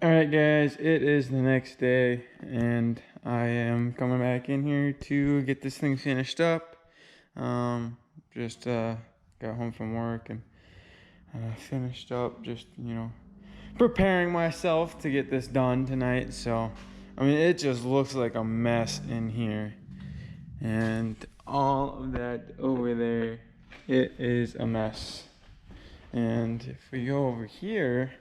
Alright guys, it is the next day and I am coming back in here to get this thing finished up. Just got home from work and finished up just, preparing myself to get this done tonight. So, I mean, it just looks like a mess in here. And all of that over there, it is a mess. And if we go over here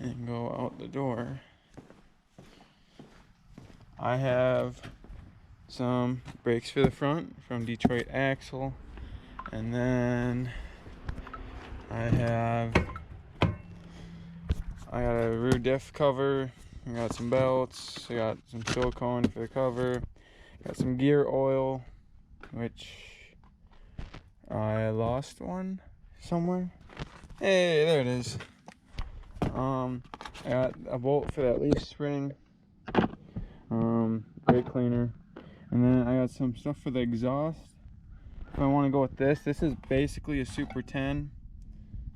and go out the door, I have some brakes for the front from Detroit Axle, and then I got a rear diff cover, I got some belts, I got some silicone for the cover, got some gear oil, which I lost one somewhere. Hey, there it is. I got a bolt for that leaf spring, brake cleaner, and then I got some stuff for the exhaust. If I want to go with this is basically a Super 10,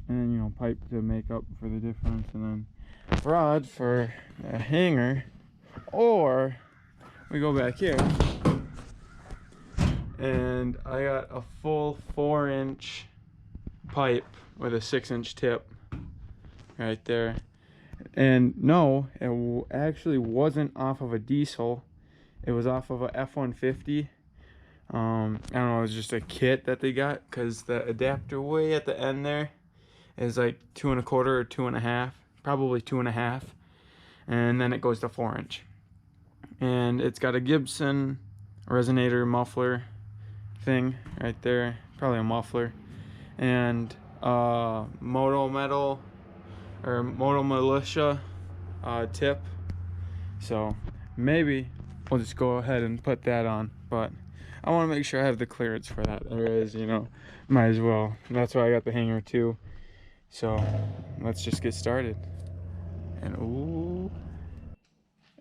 and then pipe to make up for the difference, and then rod for a hanger. Or we go back here and I got a full 4-inch pipe with a 6-inch tip right there. And no, it actually wasn't off of a diesel, it was off of a F-150. I don't know, it was just a kit that they got, because the adapter way at the end there is like 2 1/4 or 2 1/2, probably 2 1/2, and then it goes to 4-inch. And it's got a Gibson resonator muffler thing right there, probably a muffler, and Moto Metal or Moto Militia tip. So maybe we'll just go ahead and put that on, but I want to make sure I have the clearance for that. There is, might as well. That's why I got the hanger too. So let's just get started. And ooh.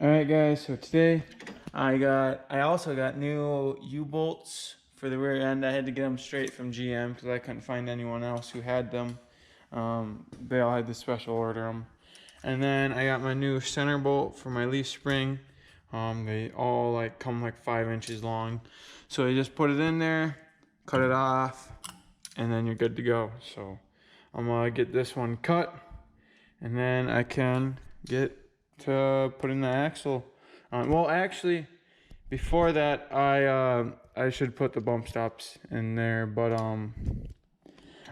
All right, guys. So today I also got new U-bolts for the rear end. I had to get them straight from GM because I couldn't find anyone else who had them. They all had to special order them. And then I got my new center bolt for my leaf spring. They all come 5 inches long. So you just put it in there, cut it off, and then you're good to go. So I'm gonna get this one cut, and then I can get to put in the axle. Well, actually, before that, I should put the bump stops in there, but I'm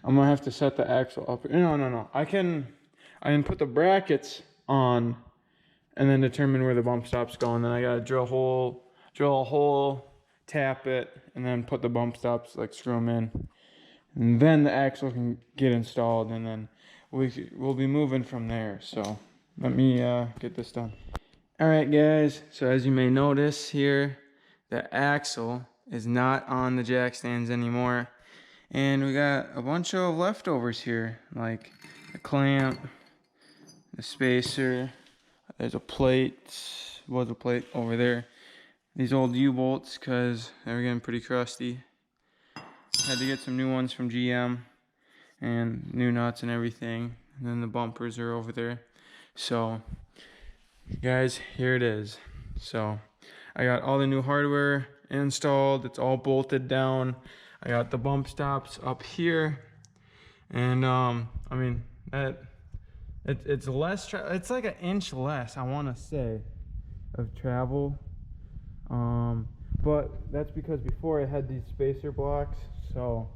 gonna have to set the axle up. No. I can put the brackets on and then determine where the bump stops go, and then I gotta drill a hole, tap it, and then put the bump stops, screw them in, and then the axle can get installed, and then we'll be moving from there. So let me get this done. All right, guys, so as you may notice here, the axle is not on the jack stands anymore, and we got a bunch of leftovers here, like the clamp, the spacer. There's a plate, was a plate over there. These old U-bolts, because they were getting pretty crusty. Had to get some new ones from GM, and new nuts and everything. And then the bumpers are over there. So, guys, here it is. So, I got all the new hardware installed. It's all bolted down. I got the bump stops up here. And, I mean, it's less, it's like 1 inch less, I want to say, of travel. But that's because before it had these spacer blocks. So,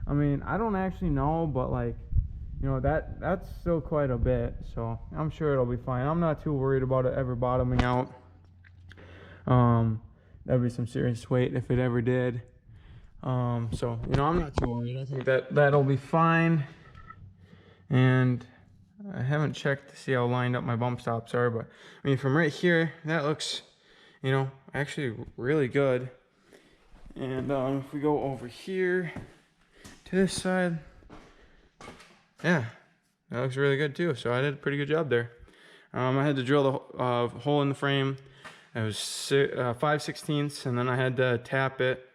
I mean, I don't actually know, but that's still quite a bit. So I'm sure it'll be fine. I'm not too worried about it ever bottoming out. That'd be some serious weight if it ever did. So I'm not too worried. I think that'll be fine. And I haven't checked to see how lined up my bump stops are, but I mean, from right here, that looks, actually really good. And if we go over here to this side, yeah, that looks really good too. So I did a pretty good job there. I had to drill the hole in the frame. It was 5/16, and then I had to tap it,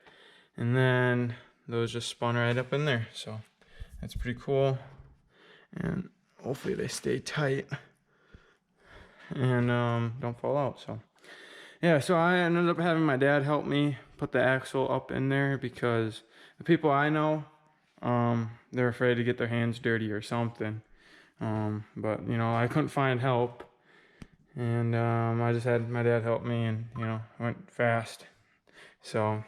and then those just spun right up in there. So that's pretty cool. And hopefully they stay tight. and don't fall out. So yeah, so I ended up having my dad help me put the axle up in there because the people I know, they're afraid to get their hands dirty or something. But you know, I couldn't find help, and I just had my dad help me, and you know, went fast. So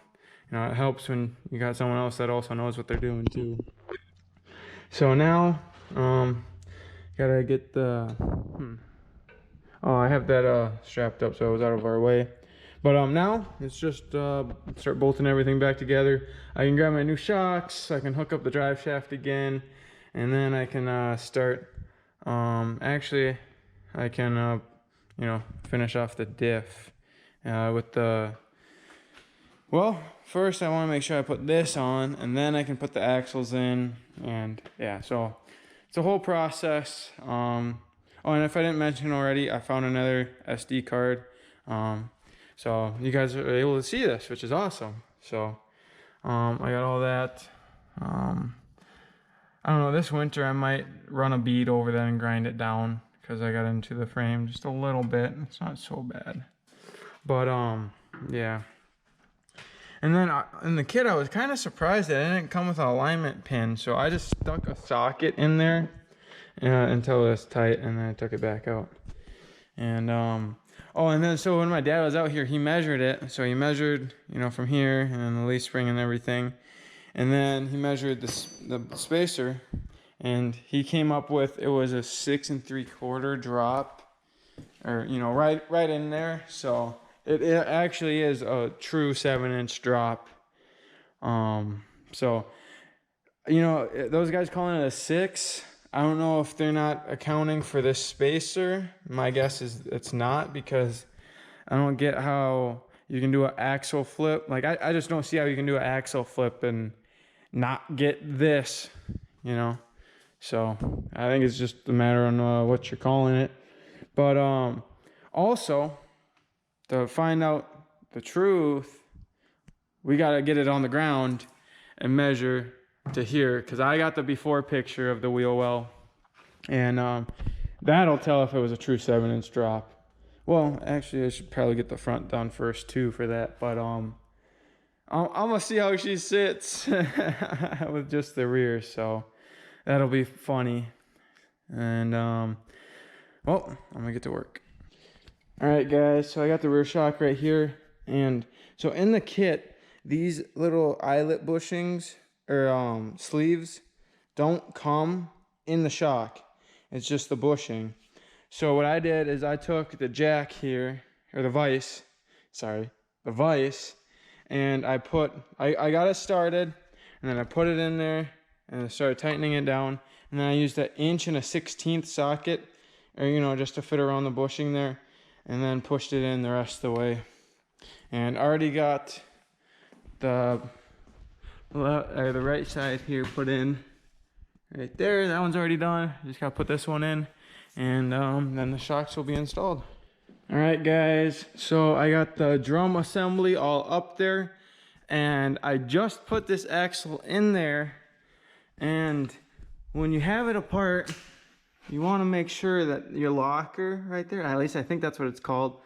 you know, it helps when you got someone else that also knows what they're doing too. So now, gotta get the. Oh, I have that strapped up so it was out of our way. But now it's just start bolting everything back together. I can grab my new shocks. I can hook up the drive shaft again, and then I can start. Actually, I can you know, finish off the diff with the. Well, first I want to make sure I put this on, and then I can put the axles in, and yeah, so it's a whole process. Oh, and if I didn't mention already, I found another SD card. So you guys are able to see this, which is awesome. So I got all that. I don't know, this winter I might run a bead over that and grind it down because I got into the frame just a little bit. It's not so bad. But yeah. And then in the kit, I was kind of surprised that it didn't come with an alignment pin. So I just stuck a socket in there until it was tight, and then I took it back out. And oh, and then so when my dad was out here, he measured it. So he measured, you know, from here and the leaf spring and everything. And then he measured the spacer, and he came up with, it was a 6 3/4 drop, or you know, right in there. So it actually is a true 7-inch drop. So you know, those guys calling it a 6. I don't know if they're not accounting for this spacer. My guess is it's not, because I don't get how you can do an axle flip. Like I just don't see how you can do an axle flip and not get this, you know. So I think it's just a matter on what you're calling it. But also, to find out the truth, we got to get it on the ground and measure to here, because I got the before picture of the wheel well, and that'll tell if it was a true 7-inch drop. Well, actually I should probably get the front done first too for that, but I'm gonna see how she sits with just the rear, so that'll be funny. And well, I'm gonna get to work. All right guys, so I got the rear shock right here, and so in the kit, these little eyelet bushings or sleeves don't come in the shock. It's just the bushing. So what I did is I took the jack here, or the vise, sorry, the vise, and I got it started, and then I put it in there, and I started tightening it down, and then I used an 1 1/16 socket, or you know, just to fit around the bushing there, and then pushed it in the rest of the way. And I already got the right side here put in right there. That one's already done. Just gotta put this one in, and then the shocks will be installed. All right guys, so I got the drum assembly all up there, and I just put this axle in there. And when you have it apart, you want to make sure that your locker right there, at least I think that's what it's called,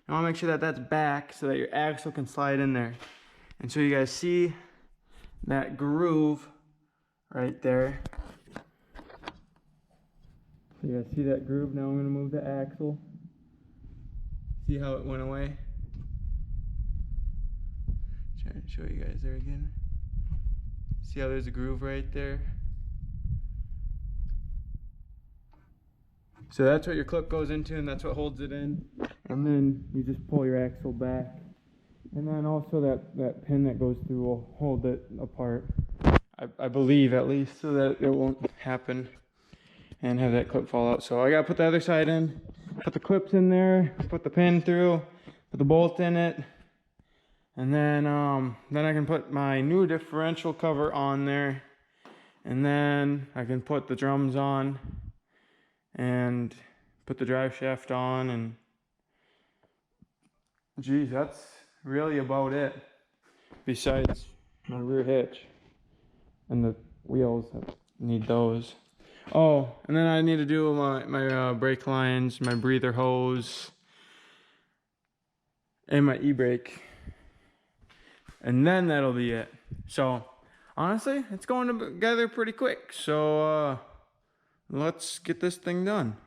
you want to make sure that that's back so that your axle can slide in there. And so you guys see that groove right there. So you guys see that groove? Now I'm going to move the axle. See how it went away? Try and show you guys there again. See how there's a groove right there? So that's what your clip goes into, and that's what holds it in. And then you just pull your axle back. And then also that pin that goes through will hold it apart. I believe, at least, so that it won't happen and have that clip fall out. So I gotta put the other side in, put the clips in there, put the pin through, put the bolt in it, and then I can put my new differential cover on there, and then I can put the drums on and put the drive shaft on, and geez, that's really about it, besides my rear hitch and the wheels. I need those. Oh, and then I need to do my brake lines, my breather hose, and my e-brake. And then that'll be it. So, honestly, it's going together pretty quick. So, let's get this thing done.